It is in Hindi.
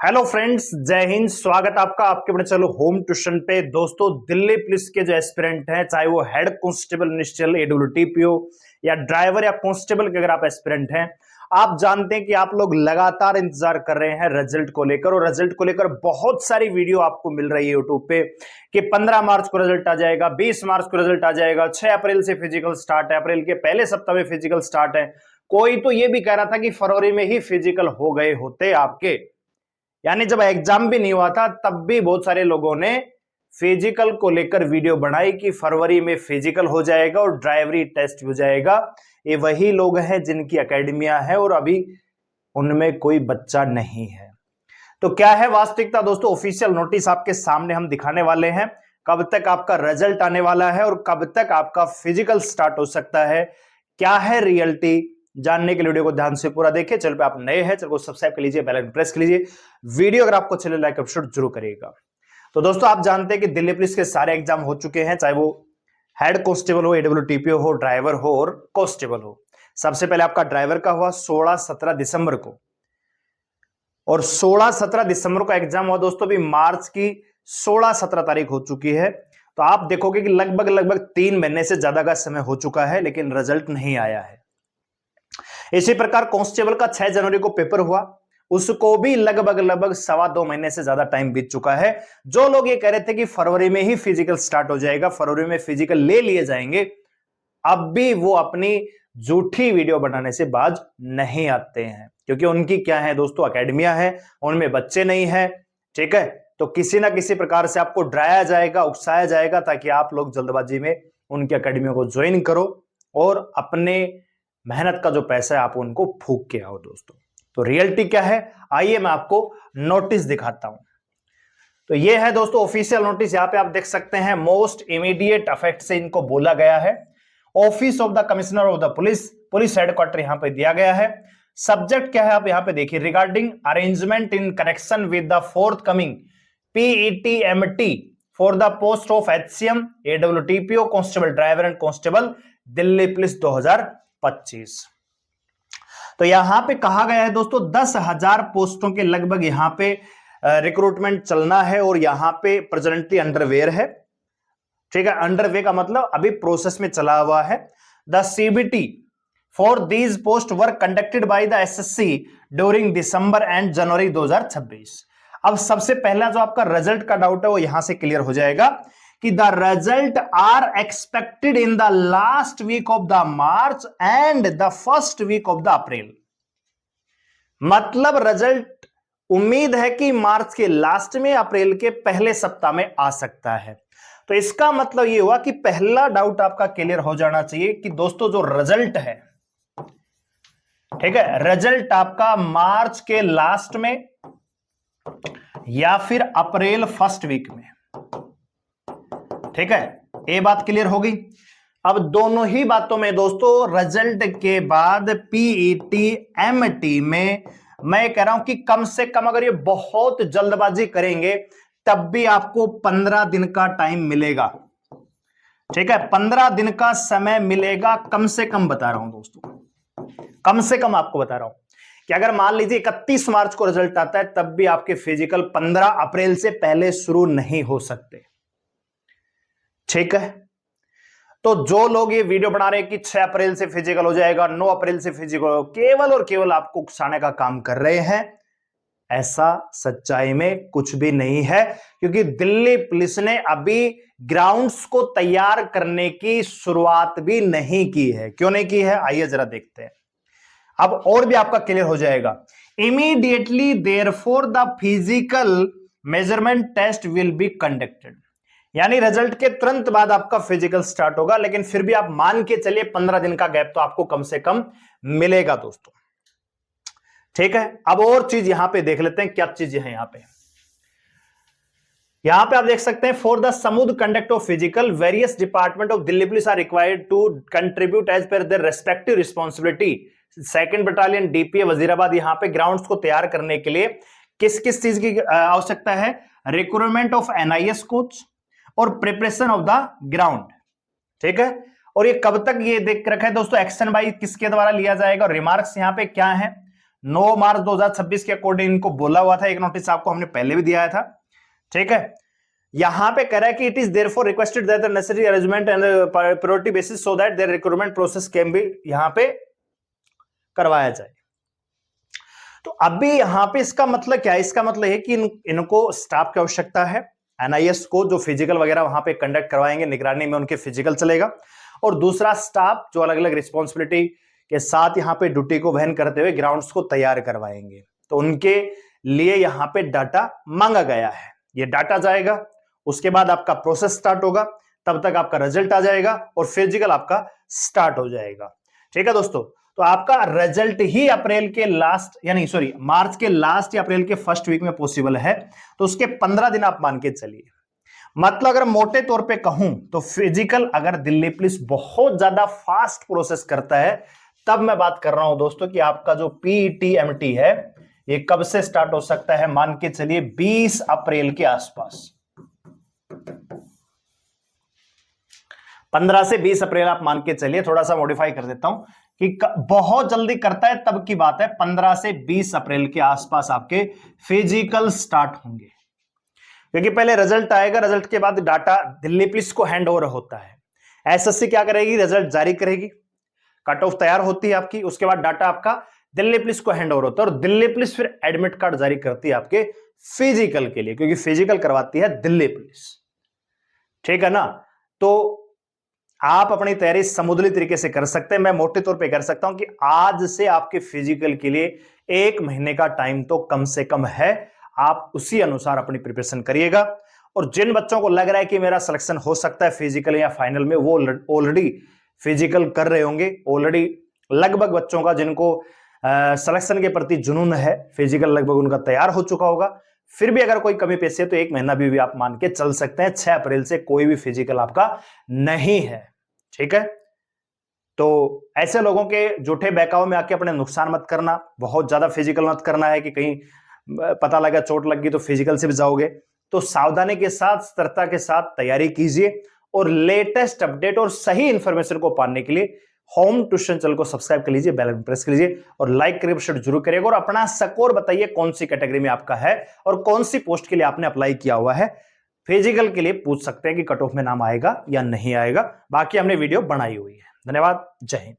हेलो फ्रेंड्स, जय हिंद। स्वागत आपका आपके बड़े चलो होम ट्यूशन पे। दोस्तों, दिल्ली पुलिस के जो एस्पिरेंट हैं, चाहे वो हेड कांस्टेबल इनिशियल AWTPO या ड्राइवर या कांस्टेबल के अगर आप एस्पिरेंट हैं, आप जानते हैं कि आप लोग लगातार इंतजार कर रहे हैं रिजल्ट को लेकर। और रिजल्ट को लेकर बहुत सारी वीडियो आपको मिल रही है यूट्यूब पे कि 15 मार्च को रिजल्ट आ जाएगा, 20 मार्च को रिजल्ट आ जाएगा, 6 अप्रैल से फिजिकल स्टार्ट है, अप्रैल के पहले सप्ताह में फिजिकल स्टार्ट है। कोई तो ये भी कह रहा था कि फरवरी में ही फिजिकल हो गए होते आपके, यानी जब एग्जाम भी नहीं हुआ था तब भी बहुत सारे लोगों ने फिजिकल को लेकर वीडियो बनाई कि फरवरी में फिजिकल हो जाएगा और ड्राइवरी टेस्ट हो जाएगा। ये वही लोग हैं जिनकी एकेडमिया है और अभी उनमें कोई बच्चा नहीं है। तो क्या है वास्तविकता दोस्तों? ऑफिशियल नोटिस आपके सामने हम दिखाने वाले हैं, कब तक आपका रिजल्ट आने वाला है और कब तक आपका फिजिकल स्टार्ट हो सकता है, क्या है रियलिटी। जानने के लिए वीडियो को ध्यान से पूरा देखिए। चैनल पे आप नए हैं, चैनल को सब्सक्राइब कर लीजिए, बेल आइकन प्रेस कर लीजिए। वीडियो अगर आपको अच्छे लगे लाइक अपशोट जरूर करिएगा। तो दोस्तों, आप जानते हैं कि दिल्ली पुलिस के सारे एग्जाम हो चुके हैं, चाहे वो हेड कांस्टेबल हो, AWTPO हो, ड्राइवर हो और कांस्टेबल हो। सबसे पहले आपका ड्राइवर का हुआ 16-17 दिसंबर को, और 16-17 दिसंबर को एग्जाम हुआ दोस्तों। अभी मार्च की 16-17 तारीख हो चुकी है, तो आप देखोगे कि लगभग 3 महीने से ज्यादा का समय हो चुका है, लेकिन रिजल्ट नहीं आया है। इसी प्रकार कांस्टेबल का 6 जनवरी को पेपर हुआ, उसको भी लगभग 2.25 महीने से ज्यादा टाइम बीत चुका है। जो लोग ये कह रहे थे कि फरवरी में ही फिजिकल स्टार्ट हो जाएगा, फरवरी में फिजिकल ले लिए जाएंगे, अब भी वो अपनी झूठी वीडियो बनाने से बाज नहीं आते हैं, क्योंकि उनकी क्या है दोस्तों, एकेडमिया है, उनमें बच्चे नहीं है। ठीक है, तो किसी ना किसी प्रकार से आपको डराया जाएगा, उकसाया जाएगा, ताकि आप लोग जल्दबाजी में उनकी एकेडमिया को ज्वाइन करो और अपने मेहनत का जो पैसा है आप उनको फूंक के आओ दोस्तों। तो रियलिटी क्या है, आइए मैं आपको नोटिस दिखाता हूं। तो ये है दोस्तों ऑफिशियल नोटिस। यहां पे आप देख सकते हैं मोस्ट इमीडिएट इफेक्ट से इनको बोला गया है। Office of the commissioner of the police headquarter यहां पे दिया गया है। सब्जेक्ट क्या है आप यहां पे देखिए, regarding arrangement in connection with the fourth coming PETMT for the post of HCM AWTPO constable driver and constable Delhi police 2025। तो यहां पे कहा गया है दोस्तों 10,000 पोस्टों के लगभग यहां पे रिक्रूटमेंट चलना है, और यहां पे प्रेजेंटली अंडरवेयर है। ठीक है, अंडरवे का मतलब अभी प्रोसेस में चला हुआ है। The CBT for these post were conducted by the SSC during December and January 2026। अब सबसे पहला जो आपका रिजल्ट का डाउट है वो यहां से क्लियर हो जाएगा कि the result are expected in the last week of the March and the first week of the April. मतलब रिजल्ट उम्मीद है कि मार्च के लास्ट में, अप्रैल के पहले सप्ताह में आ सकता है। तो इसका मतलब यह हुआ कि पहला डाउट आपका क्लियर हो जाना चाहिए कि दोस्तों जो रिजल्ट है, ठीक है, रिजल्ट आपका मार्च के लास्ट में या फिर अप्रैल फर्स्ट वीक में। ठीक है, ये बात क्लियर होगी। अब दोनों ही बातों में दोस्तों रिजल्ट के बाद PETMT में मैं कह रहा हूं कि कम से कम अगर ये बहुत जल्दबाजी करेंगे तब भी आपको 15 दिन का टाइम मिलेगा। ठीक है, 15 दिन का समय मिलेगा कम से कम, बता रहा हूं दोस्तों, कम से कम आपको बता रहा हूं कि अगर मान लीजिए 31 मार्च को रिजल्ट आता है तब भी आपके फिजिकल 15 अप्रैल से पहले शुरू नहीं हो सकते। ठीक है, तो जो लोग ये वीडियो बना रहे हैं कि 6 अप्रैल से फिजिकल हो जाएगा, 9 अप्रैल से फिजिकल हो, केवल और केवल आपको उकसाने का काम कर रहे हैं। ऐसा सच्चाई में कुछ भी नहीं है, क्योंकि दिल्ली पुलिस ने अभी ग्राउंड्स को तैयार करने की शुरुआत भी नहीं की है। क्यों नहीं की है, आइए जरा देखते हैं। अब और भी आपका क्लियर हो जाएगा। Immediately therefore the physical measurement test will be conducted, यानी रिजल्ट के तुरंत बाद आपका फिजिकल स्टार्ट होगा, लेकिन फिर भी आप मान के चलिए 15 दिन का गैप तो आपको कम से कम मिलेगा दोस्तों। ठीक है, अब और चीज यहां पे देख लेते हैं, क्या चीज है यहां पे। यहां पे आप देख सकते हैं, for the smooth conduct of physical various department of Delhi police are required to contribute as per their respective responsibility. 2nd battalion DPA Wazirabad यहां पे ग्राउंड्स को तैयार करने के लिए किस किस चीज की आवश्यकता है? रिक्रूटमेंट ऑफ NIS कोच और प्रिपरेशन ऑफ द ग्राउंड। ठीक है, और ये कब तक ये देख रखा है दोस्तों, एक्शन बाय किसके द्वारा लिया जाएगा, रिमार्क्स यहां पे क्या है? 9 मार्च 2026 के अकॉर्डिंग इनको बोला हुआ था। एक नोटिस आपको हमने पहले भी दिया था, ठीक है। यहां पे कह रहा है कि it is therefore requested that the necessary arrangement and priority basis so that their recruitment process can be यहां पे करवाया जाए। तो अभी यहां पे इसका मतलब क्या है? इसका मतलब है कि इनको स्टाफ की आवश्यकता है, एनआईएस को जो फिजिकल वगैरह वहां पे कंडक्ट करवाएंगे, निगरानी में उनके फिजिकल चलेगा, और दूसरा स्टाफ जो अलग अलग रिस्पॉन्सिबिलिटी के साथ यहां पे ड्यूटी को वहन करते हुए ग्राउंड्स को तैयार करवाएंगे। तो उनके लिए यहां पे डाटा मांगा गया है, ये डाटा जाएगा, उसके बाद आपका प्रोसेस स्टार्ट होगा, तब तक आपका रिजल्ट आ जाएगा और फिजिकल आपका स्टार्ट हो जाएगा। ठीक है दोस्तों, तो आपका रिजल्ट ही अप्रैल के लास्ट मार्च के लास्ट या अप्रैल के फर्स्ट वीक में पॉसिबल है। तो उसके 15 दिन आप मान के चलिए। मतलब अगर मोटे तौर पे कहूं तो फिजिकल अगर दिल्ली पुलिस बहुत ज्यादा फास्ट प्रोसेस करता है, तब मैं बात कर रहा हूं दोस्तों कि आपका जो पीटीएमटी है ये कब से स्टार्ट हो सकता है? मान के चलिए 20 अप्रैल के आसपास। 15 से 20 अप्रैल आप मान के चलिए, थोड़ा सा मॉडिफाई कर देता हूं कि बहुत जल्दी करता है तब की बात है। 15 से 20 अप्रैल के आसपास आपके फिजिकल स्टार्ट होंगे, क्योंकि पहले रिजल्ट आएगा, रिजल्ट के बाद डाटा दिल्ली पुलिस को हैंड ओवर होता है। एसएससी क्या करेगी? रिजल्ट जारी करेगी, कट ऑफ तैयार होती है आपकी, उसके बाद डाटा आपका दिल्ली पुलिस को हैंड ओवर होता है और दिल्ली पुलिस फिर एडमिट कार्ड जारी करती है आपके फिजिकल के लिए, क्योंकि फिजिकल करवाती है दिल्ली पुलिस। ठीक है ना? तो आप अपनी तैयारी समुद्री तरीके से कर सकते हैं। मैं मोटे तौर पे कर सकता हूं कि आज से आपके फिजिकल के लिए 1 महीने का टाइम तो कम से कम है। आप उसी अनुसार अपनी प्रिपरेशन करिएगा। और जिन बच्चों को लग रहा है कि मेरा सिलेक्शन हो सकता है फिजिकल या फाइनल में, वो ऑलरेडी फिजिकल कर रहे होंगे। ऑलरेडी लगभग बच्चों का जिनको सिलेक्शन के प्रति जुनून है, फिजिकल लगभग उनका तैयार हो चुका होगा। फिर भी अगर कोई कमी पेशी है तो 1 महीना भी आप मान के चल सकते हैं। 6 अप्रैल से कोई भी फिजिकल आपका नहीं है। ठीक है? तो ऐसे लोगों के झूठे बहकावे में आके अपने नुकसान मत करना, बहुत ज्यादा फिजिकल मत करना है कि कहीं पता लगा चोट लग गई तो फिजिकल से भी जाओगे। तो सावधानी के साथ, सतर्कता के साथ तैयारी कीजिए और लेटेस्ट अपडेट और सही इंफॉर्मेशन को पाने के लिए होम ट्यूशन चैनल को सब्सक्राइब कर लीजिए, बेल आइकन प्रेस कर लीजिए और लाइक करके जरूर करिएगा। और अपना स्कोर बताइए कौन सी कैटेगरी में आपका है और कौन सी पोस्ट के लिए आपने अप्लाई किया हुआ है। फिजिकल के लिए पूछ सकते हैं कि कट ऑफ में नाम आएगा या नहीं आएगा। बाकी हमने वीडियो बनाई हुई है। धन्यवाद, जय हिंद।